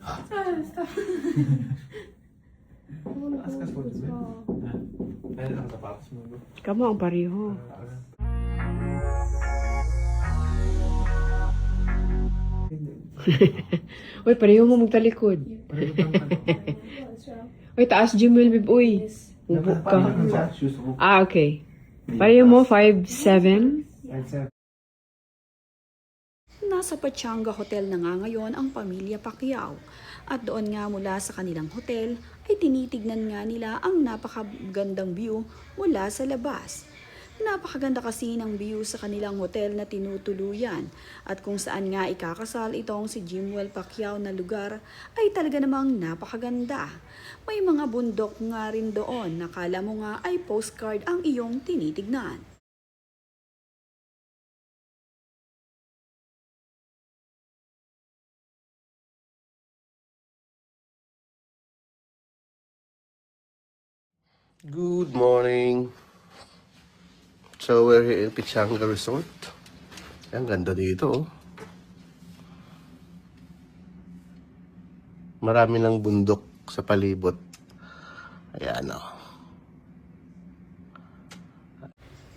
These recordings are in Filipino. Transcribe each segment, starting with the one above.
Stop. Askas po din. Ayun ang sapatos mo. Kamu ang pareho. Uy, pareho mo magtalikod. Uy, taas Jim Wilbib, uy. Ubok ka. Ah, okay. Pareho mo, 5'7". Nasa Pachanga Hotel na nga ngayon ang pamilya Pacquiao at doon nga mula sa kanilang hotel ay tinitignan nga nila ang napakagandang view mula sa labas. Napakaganda kasi ng view sa kanilang hotel na tinutuluyan at kung saan nga ikakasal itong si Jimwell Pacquiao na lugar ay talaga namang napakaganda. May mga bundok nga rin doon, nakala mo nga ay postcard ang iyong tinitignan. Good morning. So we're here in Pachanga Resort. Ang ganda dito. Oh. Marami ng bundok sa palibot. Ayan o.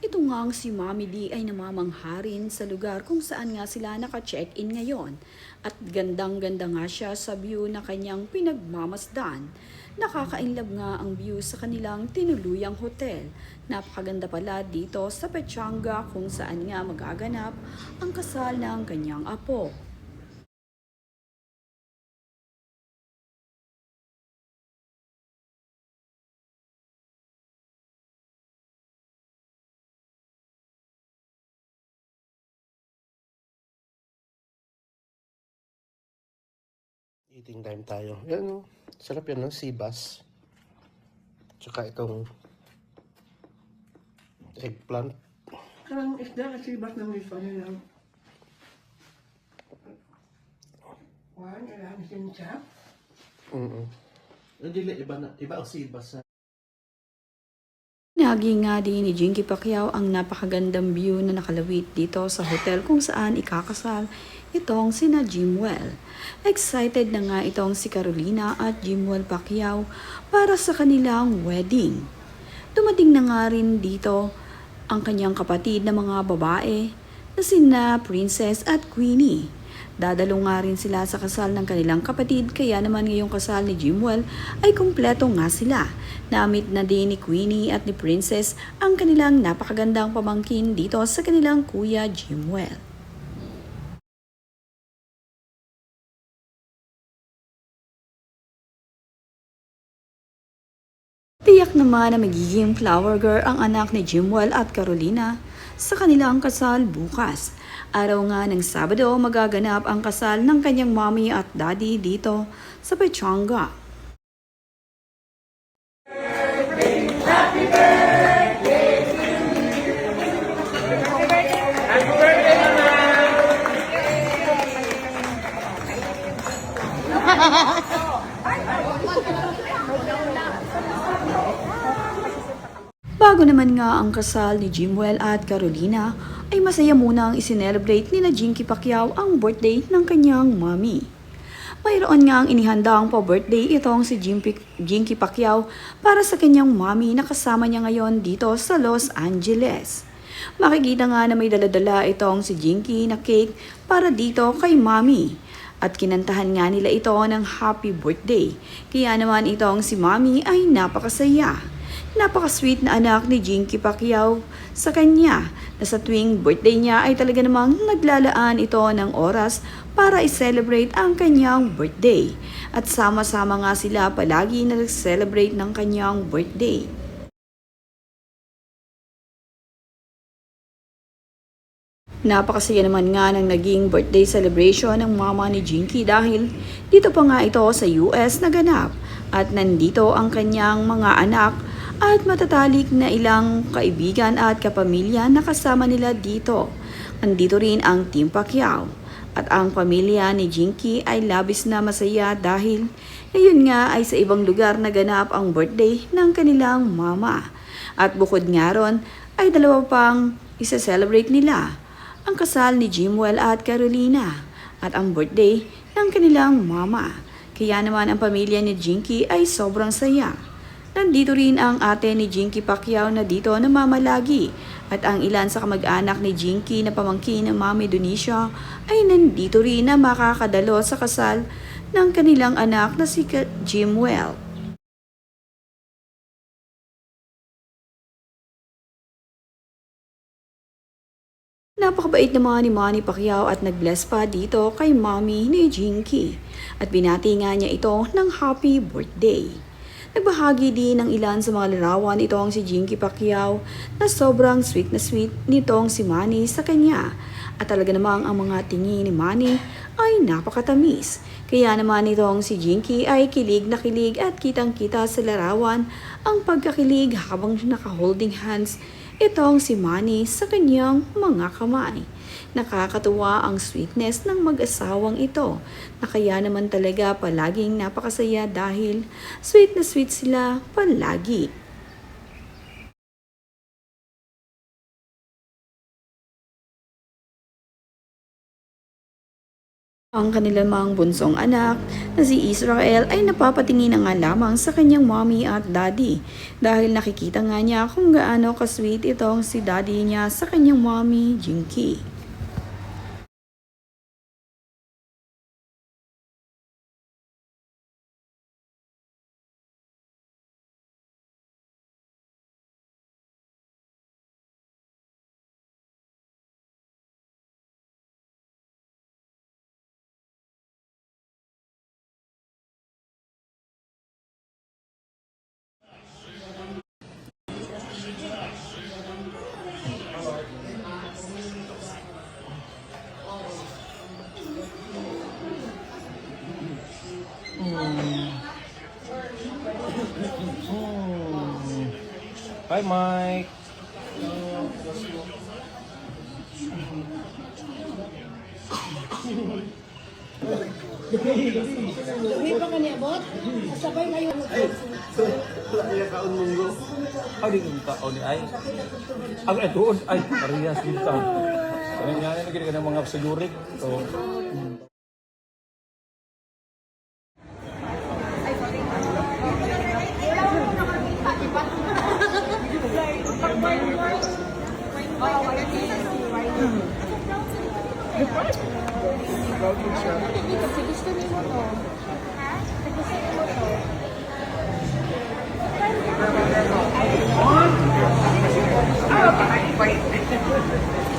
Ito nga ang si Mommy D ay namamangha rin sa lugar kung saan nga sila naka-check-in ngayon. At gandang-ganda nga siya sa view na kanyang pinagmamasdan. Nakaka-inlove nga ang view sa kanilang tinuluyang hotel. Napakaganda pala dito sa Pachanga kung saan nga magaganap ang kasal ng kanyang apo. Eating time tayo. Yan o. Sarap yan, no? Sibas. Tsaka itong eggplant. Karang isda kasi bas na may nila. Juan, alam sin siya. Hindi, iba ang sibas. Naging nga din ni Jinky Pacquiao ang napakagandang view na nakalawit dito sa hotel kung saan ikakasal itong sina Jimwell. Excited na nga itong si Carolina at Jimwell Pacquiao para sa kanilang wedding. Dumating na nga rin dito ang kanyang kapatid na mga babae na sina Princess at Queenie. Dadalo nga rin sila sa kasal ng kanilang kapatid kaya naman ngayong kasal ni Jimwell ay kumpleto nga sila. Namit na din ni Queenie at ni Princess ang kanilang napakagandang pamangkin dito sa kanilang kuya Jimwell. Tiyak naman na magiging flower girl ang anak ni Jimwell at Carolina sa kanilang kasal bukas. Araw nga ng Sabado, magaganap ang kasal ng kanyang mommy at daddy dito sa Pachanga. Bago naman nga ang kasal ni Jimwell at Carolina, ay masaya muna ang isinelebrate nila Jinky Pacquiao ang birthday ng kanyang mommy. Mayroon nga ang inihandang pa-birthday itong si Jinky Pacquiao para sa kanyang mommy na kasama niya ngayon dito sa Los Angeles. Makikita nga na may daladala itong si Jinky na cake para dito kay mommy. At kinantahan nga nila ito ng happy birthday. Kaya naman itong si mommy ay napakasaya. Napaka-sweet na anak ni Jinky Pacquiao sa kanya na sa tuwing birthday niya ay talaga namang naglalaan ito ng oras para i-celebrate ang kanyang birthday. At sama-sama nga sila palagi na nag-celebrate ng kanyang birthday. Napakasaya naman nga ng naging birthday celebration ng mama ni Jinky dahil dito pa nga ito sa US naganap at nandito ang kanyang mga anak at matatalik na ilang kaibigan at kapamilya na kasama nila dito. Nandito rin ang Team Pacquiao at ang pamilya ni Jinky ay labis na masaya dahil ngayon nga ay sa ibang lugar naganap ang birthday ng kanilang mama. At bukod nga ron ay dalawa pang isa-celebrate nila, ang kasal ni Jimwell at Carolina at ang birthday ng kanilang mama. Kaya naman ang pamilya ni Jinky ay sobrang saya. Nandito rin ang ate ni Jinky Pacquiao na dito namamalagi at ang ilan sa kamag-anak ni Jinky na pamangkin ng Mami Donicia ay nandito rin na makakadalo sa kasal ng kanilang anak na si Jimwell. Napakabait naman ni Manny Pacquiao at nag-bless pa dito kay Mami ni Jinky at binati nga niya ito ng happy birthday. Nagbahagi din ng ilan sa mga larawan itong si Jinky Pacquiao na sobrang sweet na sweet nitong si Manny sa kanya at talaga namang ang mga tingin ni Manny ay napakatamis. Kaya naman itong si Jinky ay kilig na kilig at kitang-kita sa larawan ang pagkakilig habang naka-holding hands itong si Manny sa kanyang mga kamay. Nakakatuwa ang sweetness ng mag-asawang ito na kaya naman talaga palaging napakasaya dahil sweet na sweet sila palagi. Ang kanilang mga bunsong anak na si Israel ay napapatingin na nga lamang sa kanyang mommy at daddy dahil nakikita nga niya kung gaano ka-sweet itong si daddy niya sa kanyang mommy, Jinky. Hi, Mike. Ay, di ko ka ni ay. Ang atuod ay parehas dito. Kaya nga lagi ka ng mga segurit. So,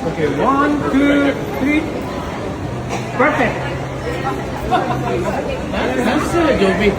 okay, 1, 2, 3. Perfect. Nasaan sila, Joby?